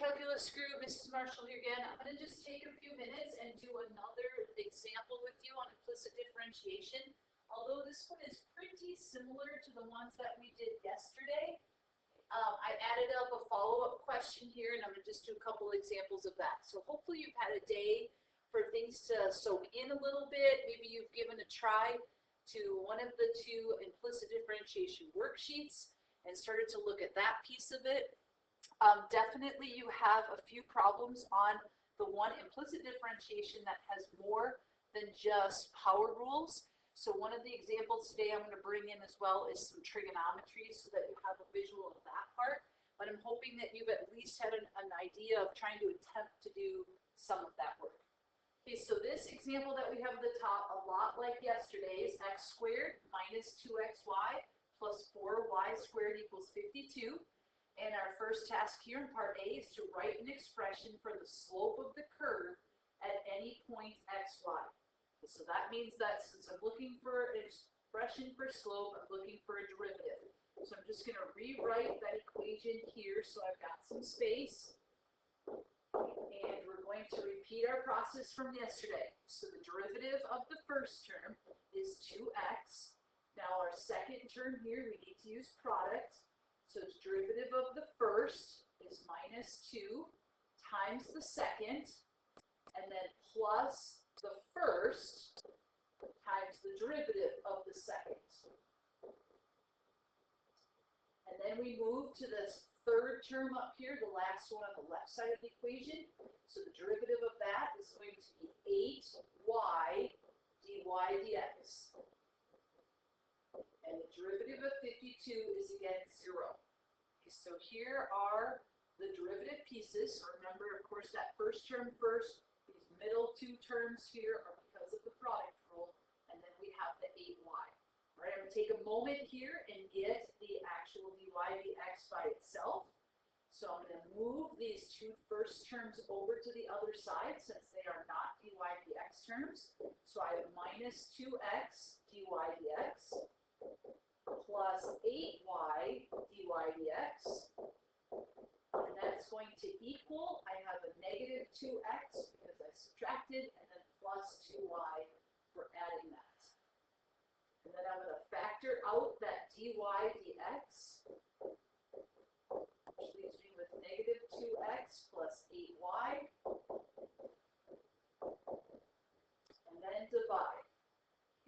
Calculus Group, Mrs. Marshall here again. I'm going to just take a few minutes and do another example with you on implicit differentiation. Although this one is pretty similar to the ones that we did yesterday, I added up a follow-up question here, and I'm going to just do a couple examples of that. So hopefully you've had a day for things to soak in a little bit. Maybe you've given a try to one of the two implicit differentiation worksheets and started to look at that piece of it. Definitely you have a few problems on the one implicit differentiation that has more than just power rules. So one of the examples today I'm going to bring in as well is some trigonometry so that you have a visual of that part. But I'm hoping that you've at least had an idea of trying to attempt to do some of that work. Okay, so this example that we have at the top, a lot like yesterday's, x squared minus 2xy plus 4y squared equals 52. And our first task here in part A is to write an expression for the slope of the curve at any point xy. So that means that since I'm looking for an expression for slope, I'm looking for a derivative. So I'm just going to rewrite that equation here so I've got some space. And we're going to repeat our process from yesterday. So the derivative of the first term is 2x. Now our second term here, we need to use product. So the derivative of the first is minus 2 times the second, and then plus the first times the derivative of the second. And then we move to this third term up here, the last one on the left side of the equation. So the derivative of that is going to be 8y dy dx. And the derivative of 52 is again 0. Okay, so here are the derivative pieces. So remember, of course, that first term first. These middle two terms here are because of the product rule. And then we have the 8y. All right, I'm going to take a moment here and get the actual dy dx by itself. So I'm going to move these two first terms over to the other side since they are not dy dx terms. So I have minus 2x dy dx plus 8y dy dx, and that's going to equal, I have a negative 2x because I subtracted, and then plus 2y for adding that. And then I'm going to factor out that dy dx, which leaves me with negative 2x plus 8y, and then divide.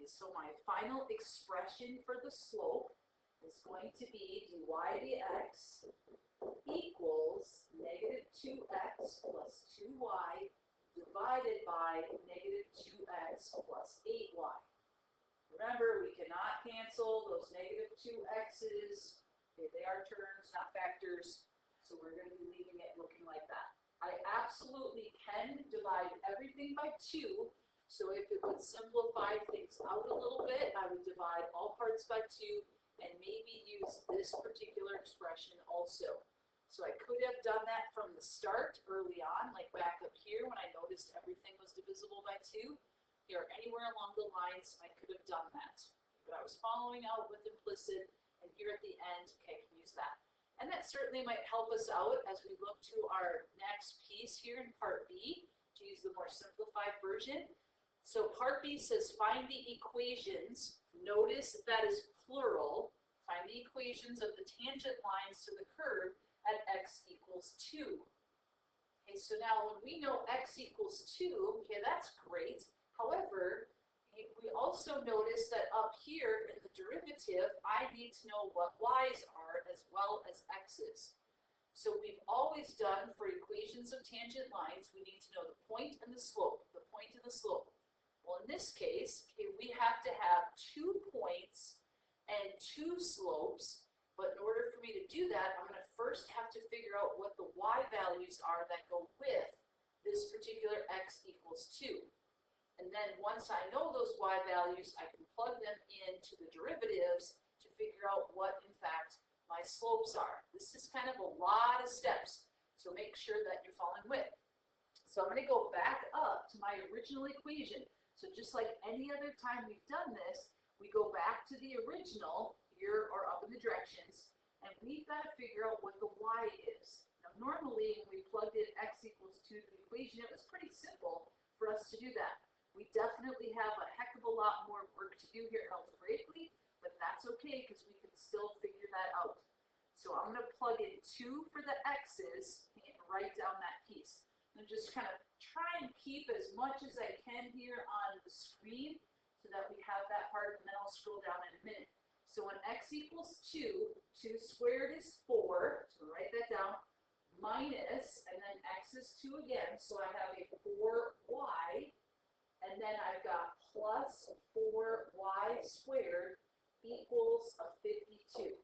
So my final expression for the slope is going to be dy dx equals negative 2x plus 2y divided by negative 2x plus 8y. Remember, we cannot cancel those negative 2x's. Okay, they are terms, not factors, so we're going to be leaving it looking like that. I absolutely can divide everything by 2. So if it would simplify things out a little bit, I would divide all parts by 2 and maybe use this particular expression also. So I could have done that from the start early on, like back up here when I noticed everything was divisible by 2. Here, anywhere along the lines, I could have done that. But I was following out with implicit, and here at the end, okay, I can use that. And that certainly might help us out as we look to our next piece here in part B, to use the more simplified version. So part B says find the equations. Notice that is plural. Find the equations of the tangent lines to the curve at x equals 2. Okay, so now when we know x equals 2, okay, that's great. However, we also notice that up here in the derivative, I need to know what y's are as well as x's. So we've always done for equations of tangent lines, we need to know the point and the slope, the point and the slope. Well, in this case, okay, we have to have 2 points and 2 slopes, but in order for me to do that, I'm going to first have to figure out what the y values are that go with this particular x equals 2. And then once I know those y values, I can plug them into the derivatives to figure out what, in fact, my slopes are. This is kind of a lot of steps, so make sure that you're following with. So I'm going to go back up to my original equation. So just like any other time we've done this, we go back to the original here or up in the directions, and we've got to figure out what the y is. Now normally when we plug So I'm going to plug in 2 for the x's and write down that piece. And just kind of try and keep as much as I can here on the screen so that we have that part, and then I'll scroll down in a minute. So when x equals 2, 2 squared is 4, so write that down, minus, and then x is 2 again, so I have a 4y, and then I've got plus 4y squared equals a 52.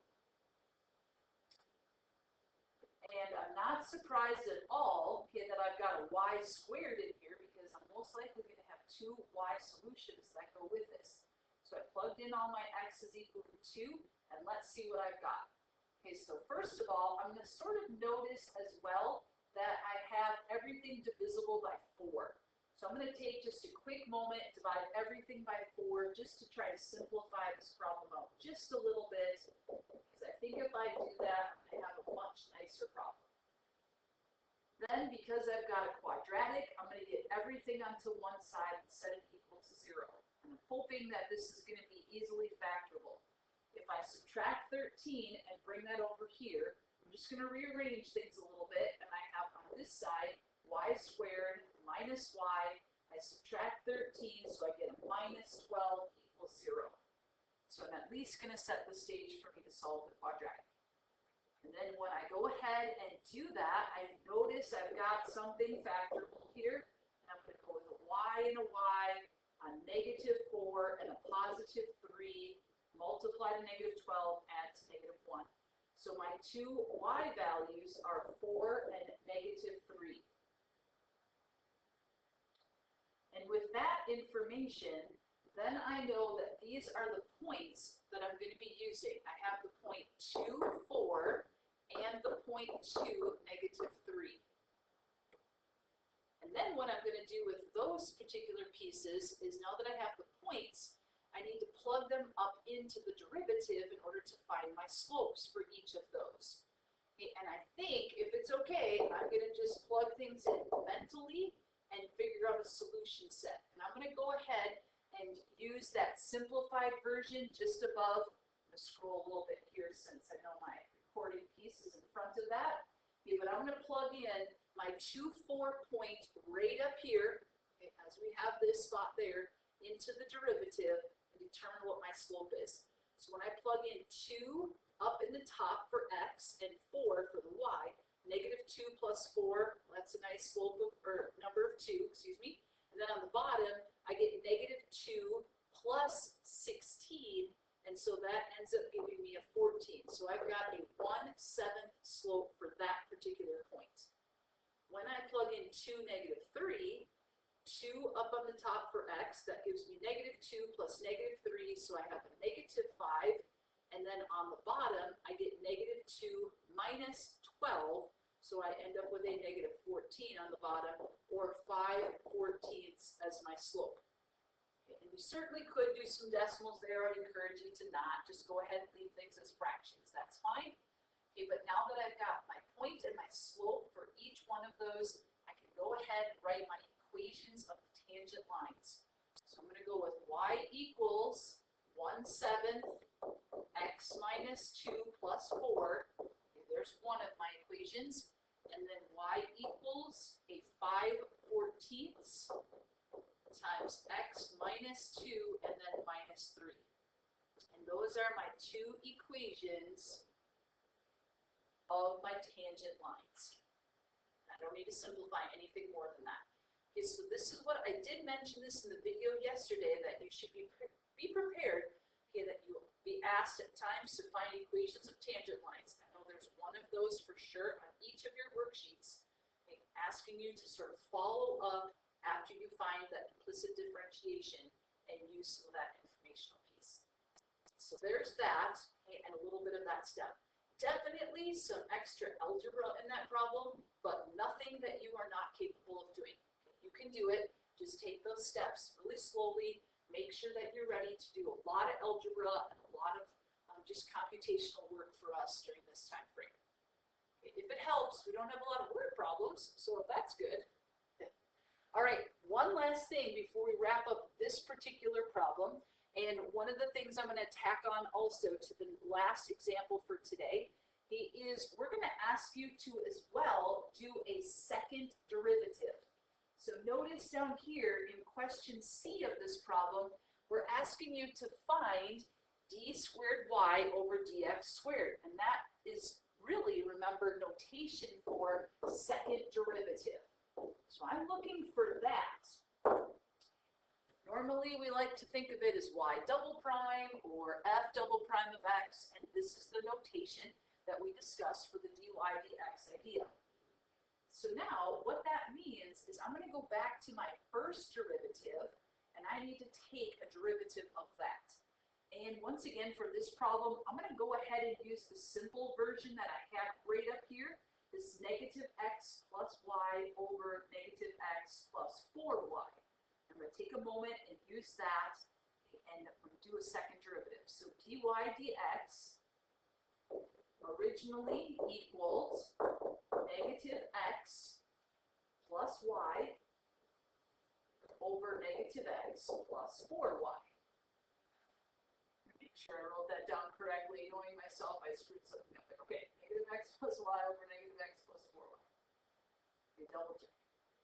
And I'm not surprised at all, okay, that I've got a y squared in here because I'm most likely going to have 2 y solutions that go with this. So I plugged in all my x is equal to 2, and let's see what I've got. Okay, so first of all, I'm going to sort of notice as well that I have everything divisible by 4. So I'm going to take just a quick moment, divide everything by 4, just to try to simplify this problem out just a little bit, because I think if I do that, I have a much nicer problem. Then, because I've got a quadratic, I'm going to get everything onto one side and set it equal to 0. And I'm hoping that this is going to be easily factorable. If I subtract 13 and bring that over here, I'm just going to rearrange things a little bit, and I have on this side y squared minus y. I subtract 13, so I get a minus 12 equals 0. So I'm at least going to set the stage for me to solve the quadratic. And then when I go ahead and do that, I notice I've got something factorable here. And I'm going to go with a y and a y, a negative 4 and a positive 3, multiply to negative 12, add to negative 1. So my two y values are 4 and negative 3. And with that information, then I know that these are the points that I'm going to be using. I have the point 2, 4, and the point 2, negative 3. And then what I'm going to do with those particular pieces is, now that I have the points, I need to plug them up into the derivative in order to find my slopes for each of those. Okay, and I think, if it's okay, I'm going to just plug things in mentally and figure out a solution set. And I'm going to go ahead and use that simplified version just above. I'm going to scroll a little bit here since I know my recording piece is in front of that. Okay, but I'm going to plug in my 2, 4 point right up here, okay, as we have this spot there, into the derivative and determine what my slope is. So when I plug in 2 up in the top for x and 4 for the y, negative 2 plus 4, that's a nice slope of, or number of 2, excuse me. And then on the bottom, I get negative 2 plus 16, and so that ends up giving me a 14. So I've got a 1/7 slope for that particular point. When I plug in 2, negative 3, 2 up on the top for x, that gives me negative 2 plus negative 3, so I have a negative 5. And then on the bottom, I get negative 2 minus 12, so I end up with a negative 14 on the bottom, or 5/14 as my slope. Okay, and you certainly could do some decimals there. I'd encourage you to not. Just go ahead and leave things as fractions. That's fine. Okay, but now that I've got my point and my slope for each one of those, I can go ahead and write my equations of the tangent lines. So I'm going to go with y equals 1/7 x minus 2 plus 4. Okay, there's one of my equations. And then y equals a 5/14 times x minus 2 and then minus 3. And those are my two equations of my tangent lines. I don't need to simplify anything more than that. Okay, so this is what I did mention this in the video yesterday, that you should be prepared, okay, that you will be asked at times to find equations of tangent lines. I know there's one of those for sure on each of your worksheets, okay, asking you to sort of follow up after you find that implicit differentiation and use some of that informational piece. So there's that, okay, and a little bit of that step. Definitely some extra algebra in that problem, but nothing that you are not capable of doing. You can do it. Just take those steps really slowly. Make sure that you're ready to do a lot of algebra and a lot of just computational work for us during this time frame. If it helps, we don't have a lot of word problems, so that's good. All right, one last thing before we wrap up this particular problem. And one of the things I'm going to tack on also to the last example for today is we're going to ask you to as well do a second derivative. So notice down here in question C of this problem, we're asking you to find d squared y over dx squared. And that is really, remember, notation for second derivative. So I'm looking for that. Normally, we like to think of it as y double prime or f double prime of x, and this is the notation that we discussed for the dy dx idea. So now, what that means is I'm going to go back to my first derivative, and I need to take a derivative of that. And once again, for this problem, I'm going to go ahead and use the simple version that I have right up here. This negative x plus y over negative x plus 4y. I'm going to take a moment and use that and do a second derivative. So dy dx originally equals negative x plus y over negative x plus 4y. Make sure I wrote that down correctly. Knowing myself, I screwed something up there. Okay, negative x plus y over negative x plus 4y. Okay, double check.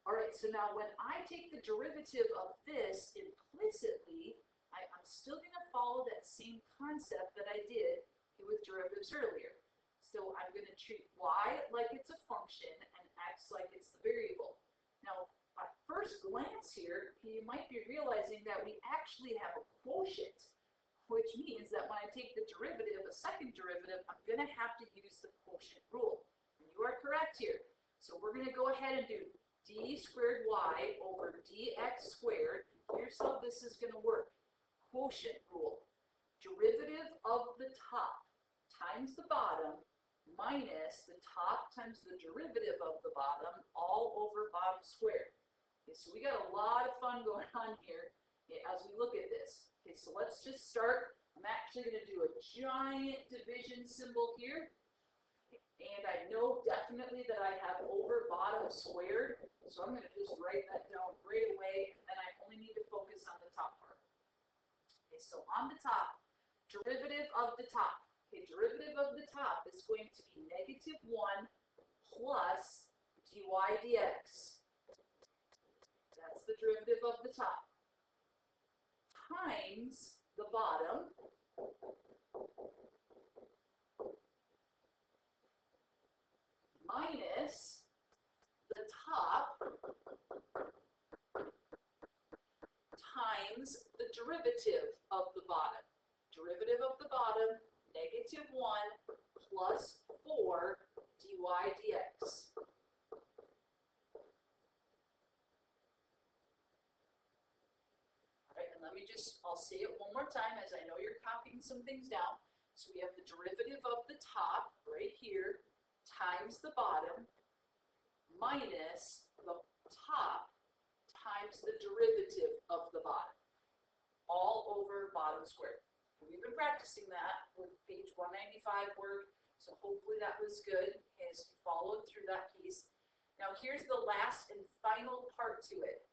All right, so now when I take the derivative of this implicitly, I'm still going to follow that same concept that I did with derivatives earlier. So I'm going to treat y like it's a function and x like it's the variable. Now, at first glance here, you might be realizing that we actually have a quotient, which means that when I take the derivative, a second derivative, I'm going to have to use the quotient rule. And you are correct here. So we're going to go ahead and do d squared y over dx squared. Here's how this is going to work. Quotient rule. Derivative of the top times the bottom minus the top times the derivative of the bottom all over bottom squared. Okay, so we got a lot of fun going on here as we look at this. Okay, so let's just start. I'm actually going to do a giant division symbol here. And I know definitely that I have over bottom squared, so I'm going to just write that down right away, and then I only need to focus on the top part. Okay, so on the top, derivative of the top. Okay, derivative of the top is going to be negative 1 plus dy dx. That's the derivative of the top. Times the bottom. Minus the top times the derivative of the bottom. Derivative of the bottom, negative 1 plus 4 dy dx. All right, and I'll say it one more time as I know you're copying some things down. So we have the derivative of the top right here times the bottom minus the top times the derivative of the bottom, all over bottom squared. We've been practicing that with page 195 work, so hopefully that was good as you followed through that piece. Now here's the last and final part to it.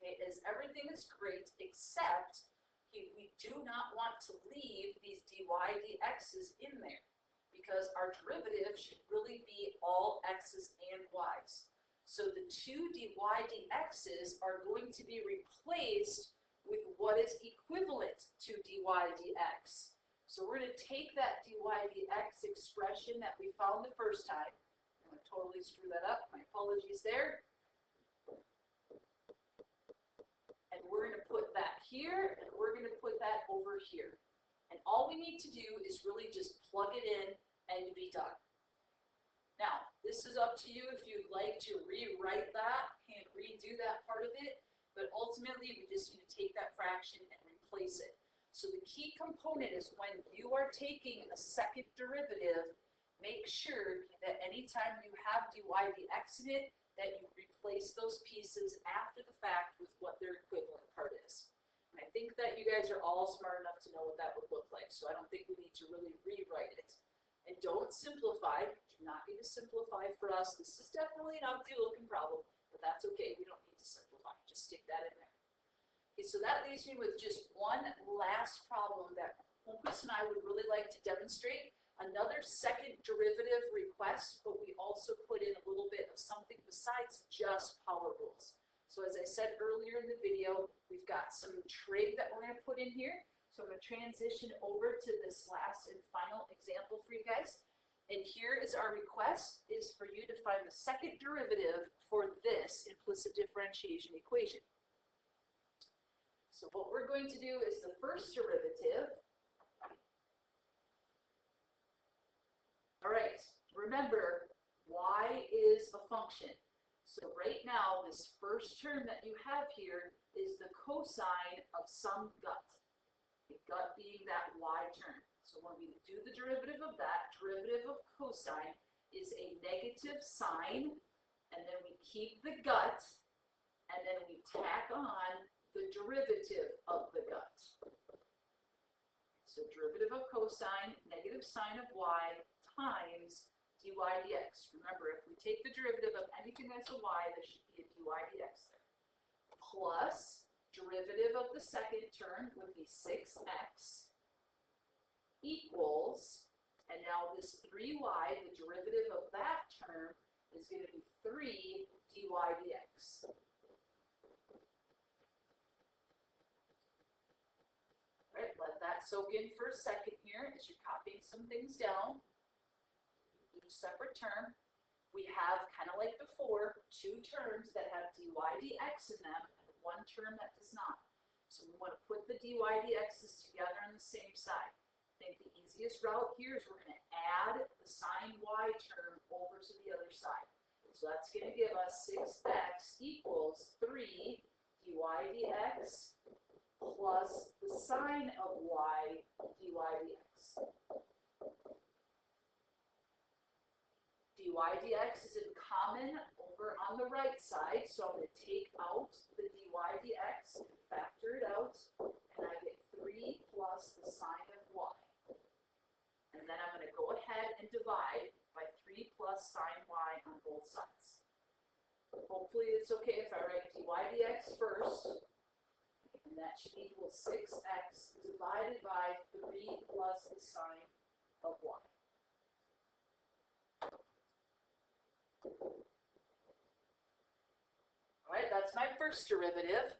Okay, is everything is great except we do not want to leave these dy dx's in there, because our derivative should really be all x's and y's. So the two dy dx's are going to be replaced with what is equivalent to dy dx. So we're going to take that dy dx expression that we found the first time. I'm going to totally screw that up. My apologies there. And we're going to put that here, and we're going to put that over here. And all we need to do is really just plug it in and be done. Now, this is up to you if you'd like to rewrite that and redo that part of it, but ultimately we just need to take that fraction and replace it. So the key component is when you are taking a second derivative, make sure that anytime you have dy dx in it, that you replace those pieces after the fact with what their equivalent part is. And I think that you guys are all smart enough to know what that would look like, so I don't think we need to really rewrite it. And don't simplify. Do not need to simplify for us. This is definitely an ugly looking problem, but that's okay. We don't need to simplify. Just stick that in there. Okay, so that leaves me with just one last problem that Hokus and I would really like to demonstrate another second derivative request, but we also put in a little bit of something besides just power rules. So as I said earlier in the video, we've got some trig that we're going to put in here. So I'm going to transition over to this last and final example for you guys. And here is our request, is for you to find the second derivative for this implicit differentiation equation. So what we're going to do is the first derivative. All right, remember, y is a function. So right now, this first term that you have here is the cosine of some gut. The gut being that y term. So when we do the derivative of that, derivative of cosine is a negative sign, and then we keep the gut, and then we tack on the derivative of the gut. So derivative of cosine, negative sine of y, times dy dx. Remember, if we take the derivative of anything that's a y, there should be a dy dx there. Plus, derivative of the second term would be 6x equals, and now this 3y, the derivative of that term, is going to be 3 dy dx. All right, let that soak in for a second here as you're copying some things down. Each separate term. We have, kind of like before, two terms that have dy dx in them, and one term that does not. So we want to put the dy dx's together on the same side. I think the easiest route here is we're going to add the sine y term over to the other side. So that's going to give us 6x equals 3 dy dx plus the sine of y dy dx. Dy dx is in common over on the right side, so I'm going to take out the dy dx and factor it out, and I get 3 plus the sine of y. And then I'm going to go ahead and divide by 3 plus sine y on both sides. Hopefully it's okay if I write dy dx first, and that should equal 6x divided by 3 plus the sine of y. All right, that's my first derivative,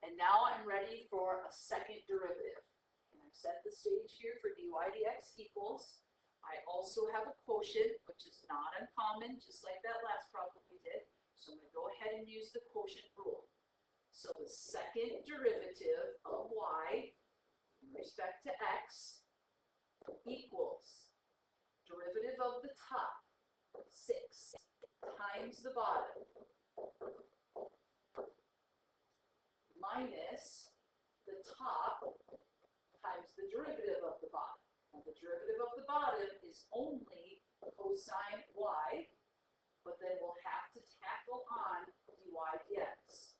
and now I'm ready for a second derivative. And I've set the stage here for dy dx equals. I also have a quotient, which is not uncommon, just like that last problem we did. So I'm going to go ahead and use the quotient rule. So the second derivative of y in respect to x equals derivative of the top, 6, times the bottom, minus the top times the derivative of the bottom. And the derivative of the bottom is only cosine y, but then we'll have to tackle on dy dx.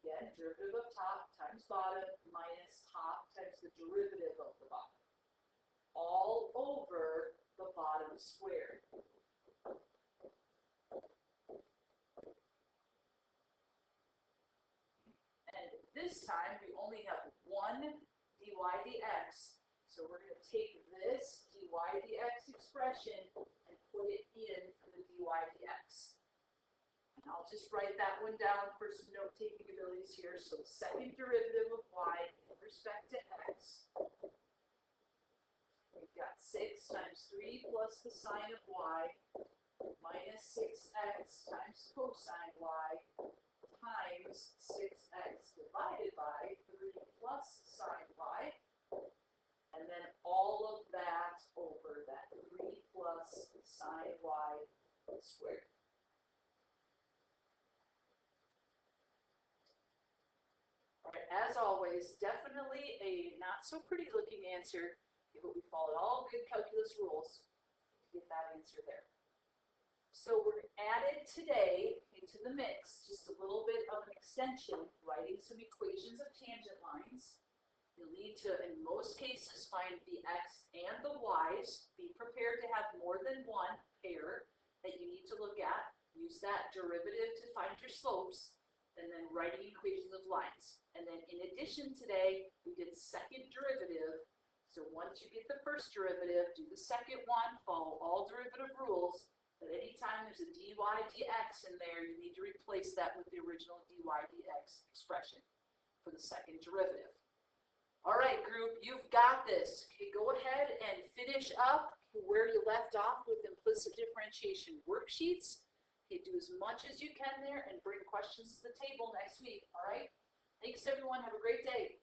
Again, derivative of top times bottom minus top times the derivative of the bottom, all over the bottom squared. And this time we only have one dy dx, so we're going to take this dy dx expression and put it in for the dy dx. And I'll just write that one down for some note-taking abilities here. So the second derivative of y in respect to x, we've got 6 times 3 plus the sine of y minus 6x times cosine y times 6x divided by 3 plus sine y, and then all of that over that 3 plus sine y squared. All right, as always, definitely a not so pretty looking answer, but we followed all good calculus rules to get that answer there. So we're added today into the mix just a little bit of an extension, writing some equations of tangent lines. You'll need to, in most cases, find the x and the y's. Be prepared to have more than one pair that you need to look at. Use that derivative to find your slopes. and then writing equations of lines. And then in addition today, we did second derivative. So once you get the first derivative, do the second one, follow all derivative rules. But anytime there's a dy dx in there, you need to replace that with the original dy dx expression for the second derivative. All right, group, you've got this. Okay, go ahead and finish up where you left off with implicit differentiation worksheets. Okay, do as much as you can there and bring questions to the table next week. All right? Thanks, everyone. Have a great day.